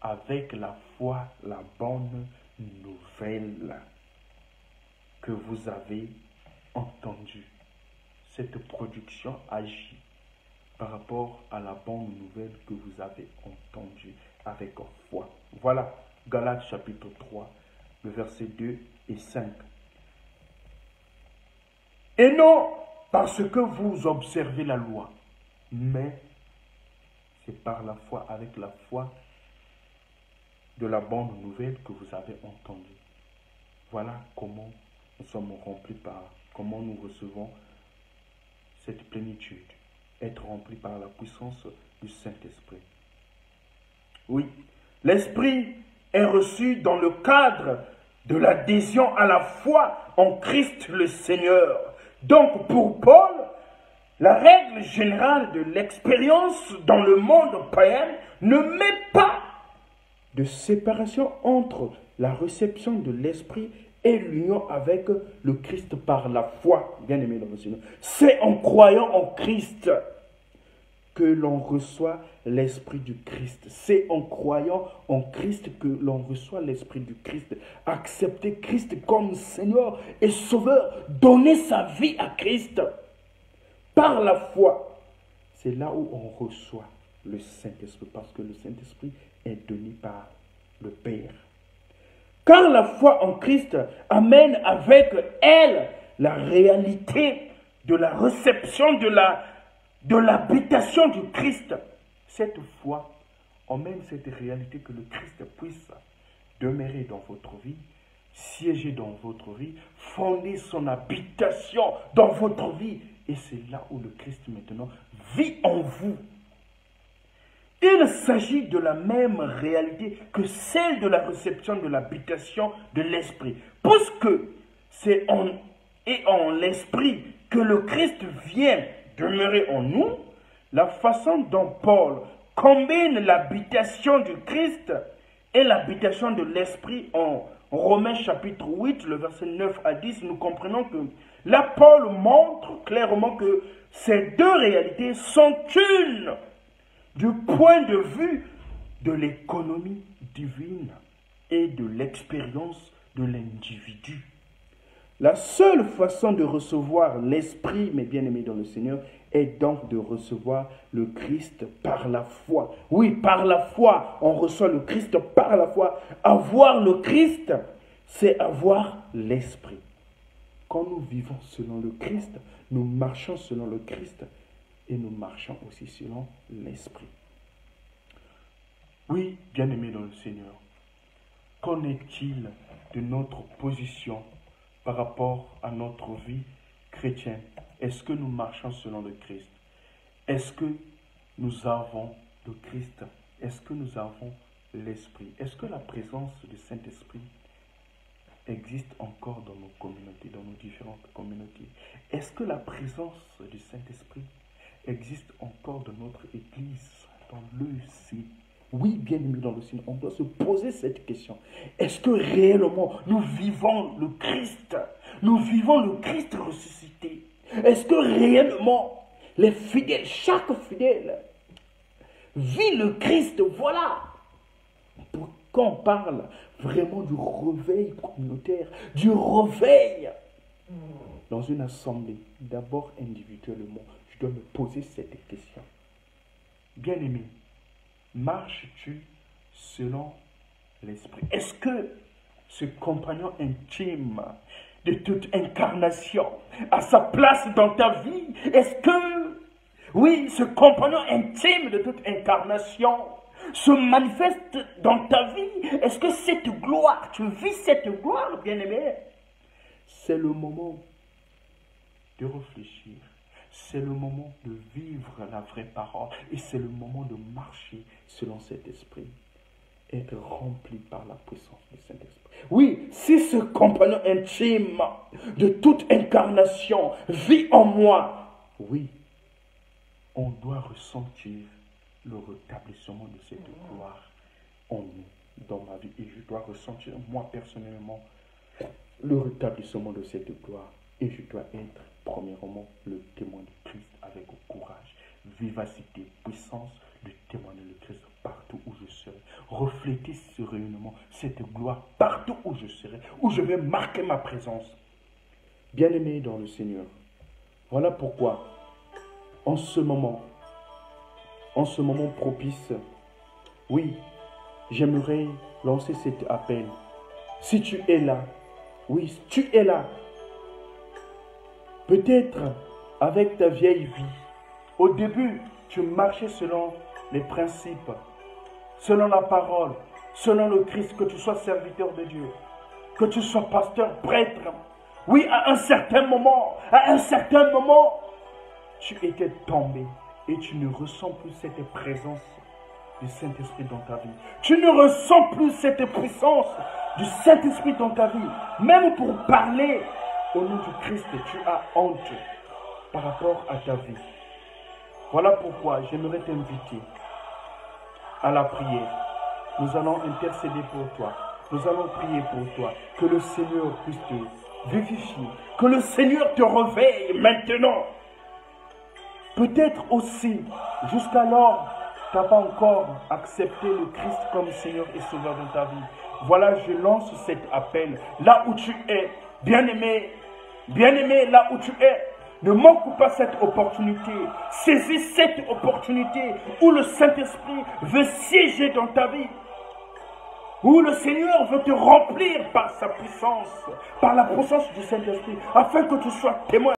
Speaker 1: avec la foi la bonne nouvelle que vous avez entendue. Cette production agit par rapport à la bonne nouvelle que vous avez entendue avec foi. Voilà, Galates chapitre 3, le verset 2 et 5. Et non parce que vous observez la loi, mais c'est par la foi, avec la foi de la bonne nouvelle que vous avez entendue. Voilà comment nous sommes remplis comment nous recevons cette plénitude, être remplis par la puissance du Saint-Esprit. Oui, l'Esprit est reçu dans le cadre de l'adhésion à la foi en Christ le Seigneur. Donc pour Paul, la règle générale de l'expérience dans le monde païen ne met pas de séparation entre la réception de l'Esprit et l'union avec le Christ par la foi, bien aimé dans le Seigneur. C'est en croyant en Christ que l'on reçoit l'Esprit du Christ. C'est en croyant en Christ que l'on reçoit l'Esprit du Christ. Accepter Christ comme Seigneur et Sauveur, donner sa vie à Christ par la foi. C'est là où on reçoit le Saint-Esprit, parce que le Saint-Esprit est donné par le Père. Car la foi en Christ amène avec elle la réalité de la réception de l'habitation du Christ. Cette foi emmène cette réalité que le Christ puisse demeurer dans votre vie, siéger dans votre vie, fonder son habitation dans votre vie. Et c'est là où le Christ maintenant vit en vous. Il s'agit de la même réalité que celle de la réception de l'habitation de l'Esprit. Puisque c'est en l'Esprit que le Christ vient demeurer en nous, la façon dont Paul combine l'habitation du Christ et l'habitation de l'Esprit en Romains chapitre 8, le verset 9 à 10, nous comprenons que là, Paul montre clairement que ces deux réalités sont une du point de vue de l'économie divine et de l'expérience de l'individu. La seule façon de recevoir l'Esprit, mes bien-aimés dans le Seigneur, est donc de recevoir le Christ par la foi. Oui, par la foi, on reçoit le Christ par la foi. Avoir le Christ, c'est avoir l'Esprit. Quand nous vivons selon le Christ, nous marchons selon le Christ et nous marchons aussi selon l'Esprit. Oui, bien-aimés dans le Seigneur, qu'en est-il de notre position par rapport à notre vie chrétienne? Est-ce que nous marchons selon le Christ? Est-ce que nous avons le Christ? Est-ce que nous avons l'Esprit? Est-ce que la présence du Saint-Esprit existe encore dans nos communautés, dans nos différentes communautés? Est-ce que la présence du Saint-Esprit existe encore encore de notre Église dans l'EC. Oui, bien aimé dans le Seigneur, on doit se poser cette question. Est-ce que réellement nous vivons le Christ? Nous vivons le Christ ressuscité? Est-ce que réellement les fidèles, chaque fidèle, vit le Christ? Voilà. Quand on parle vraiment du réveil communautaire, du réveil dans une assemblée, d'abord individuellement, je dois me poser cette question. Bien-aimé, marches-tu selon l'Esprit? Est-ce que ce compagnon intime de toute incarnation a sa place dans ta vie? Est-ce que, oui, ce compagnon intime de toute incarnation se manifeste dans ta vie? Est-ce que cette gloire, tu vis cette gloire, bien-aimé? C'est le moment de réfléchir. C'est le moment de vivre la vraie parole. Et c'est le moment de marcher selon cet esprit. Être rempli par la puissance du Saint-Esprit. Oui, si ce compagnon intime de toute incarnation vit en moi, oui, on doit ressentir le rétablissement de cette gloire en nous, dans ma vie. Et je dois ressentir, moi personnellement, le rétablissement de cette gloire. Et je dois être, premièrement, le témoin de Christ avec courage, vivacité, puissance de témoigner le Christ partout où je serai. Refléter ce rayonnement, cette gloire partout où je serai, où je vais marquer ma présence. Bien-aimé dans le Seigneur, voilà pourquoi, en ce moment propice, oui, j'aimerais lancer cet appel. Si tu es là, oui, si tu es là, peut-être avec ta vieille vie, au début, tu marchais selon les principes, selon la parole, selon le Christ, que tu sois serviteur de Dieu, que tu sois pasteur, prêtre. Oui, à un certain moment, tu étais tombé et tu ne ressens plus cette présence du Saint-Esprit dans ta vie. Tu ne ressens plus cette puissance du Saint-Esprit dans ta vie. Même pour parler au nom du Christ, tu as honte par rapport à ta vie. Voilà pourquoi j'aimerais t'inviter à la prière. Nous allons intercéder pour toi. Nous allons prier pour toi. Que le Seigneur puisse te vivifier. Que le Seigneur te réveille maintenant. Peut-être aussi, jusqu'alors, tu n'as pas encore accepté le Christ comme Seigneur et Sauveur de ta vie. Voilà, je lance cet appel. Là où tu es, bien-aimé, là où tu es, ne manque pas cette opportunité. Saisis cette opportunité où le Saint-Esprit veut siéger dans ta vie. Où le Seigneur veut te remplir par sa puissance, par la puissance du Saint-Esprit, afin que tu sois témoin.